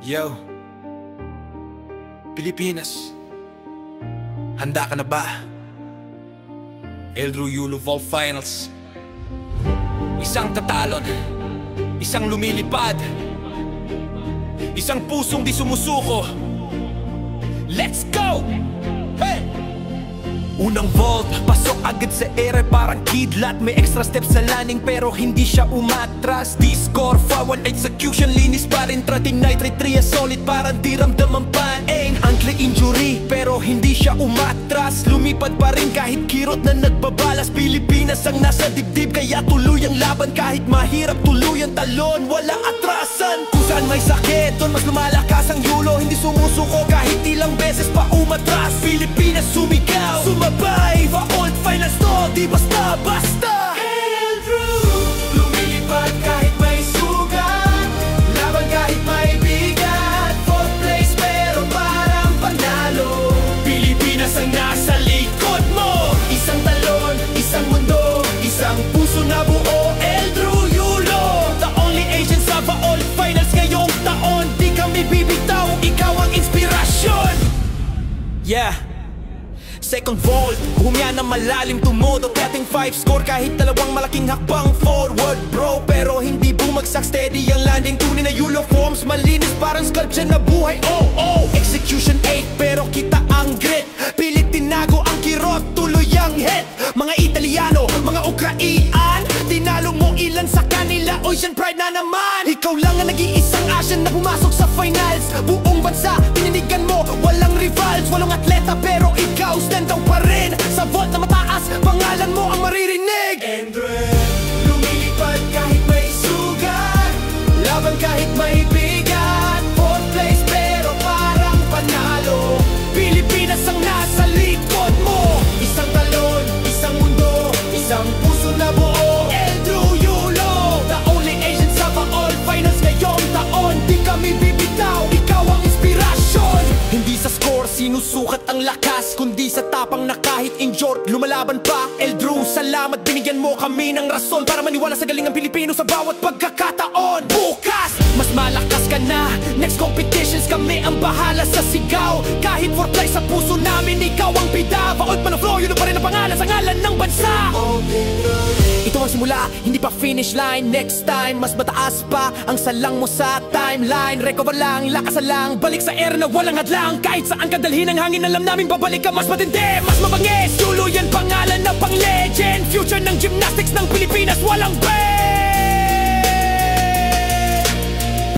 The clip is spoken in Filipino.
Yo, Pilipinas, handa ka na ba? Eldru Yulo Vol Finals. Isang tatalon, isang lumilipad, isang pusong di sumusuko. Let's go! Hey! Unang vault, pasok agad sa ere parang kidlat. May extra steps sa landing pero hindi siya umatras. D-score, foul execution, linis pa rin. Trading nitrate 3 solid parang di ramdam ang pan-aim. Ankle injury pero hindi siya umatras. Lumipad pa rin kahit kirot na nagbabalas. Pilipinas ang nasa dibdib kaya tuloy ang laban. Kahit mahirap tuloy ang talon, wala atrasan. Kung saan may sakit, doon mas lumalakas ang yulo. Hindi sumusuko kahit ilang beses pa umatras. Pilipinas sumigaw, sumabay, va-old finals to, di basta-basta. Eldru, lumilipad kahit may sugat, laban kahit may bigat. Fourth place pero parang panalo. Pilipinas ang nasa likod mo. Isang talon, isang mundo, isang puso na buo. Eldru Yulo, the only Asian sa va-old finals ngayong taon. Di kami bibitaw, ikaw ang inspirasyon. Yeah. Second vault, humya na malalim tumodo. Petting 5 score kahit dalawang malaking hakbang forward bro. Pero hindi bumagsak, steady ang landing. Tunay na Yulo forms, malinis parang sculpture na buhay. Oh, execution 8 pero kita ang grit. Pilit tinago ang kirot, tuloy ang hit. Mga Italiano, mga Ukraian, tinalo mo ilan sa kanila, Ocean Pride na naman. Ikaw lang ang nag-iisang Asian na pumasok sa finals. Buong bansa, tininigan mo, walang rivals. Walong atleta pero ikaw stand out pa rin. Sa vault na mataas, pangalan mo ang maririnig. Endre, lumilipad kahit may sugat, laban kahit may bigat. Fourth place pero parang panalo. Pilipinas ang nasa likod mo. Isang talon, isang mundo, isang puso na buo. Eldru Yulo, the only Asian sa va-old finals ngayong taon. Di kami bibitaw, ikaw ang inspirasyon. Hindi sa score sinusukat ang lakas, kundi sa tapang na kahit injured lumalaban pa. Eldru, salamat, binigyan mo kami ng rason para maniwala sa galing ng Pilipino sa bawat pagkakataon. Bukas, mas malakas ka na. Next competitions kami ang bahala sa sigaw. Kahit fourth place sa puso namin, ikaw ang bida. Va-old man ang flow, yun pa rin ang pangalan sa ngalan ng bansa. Ito ang simula, hindi pa finish line. Next time, mas mataas pa ang salang mo sa timeline. Recover lang, lakasan lang, balik sa air na walang hadlang. Kahit saan ka dalhin ang hangin, alam namin babalik ka mas matindi, mas mabangis. Yulo yan pangalan na pang legend. Future ng gymnastics ng Pilipinas, walang break.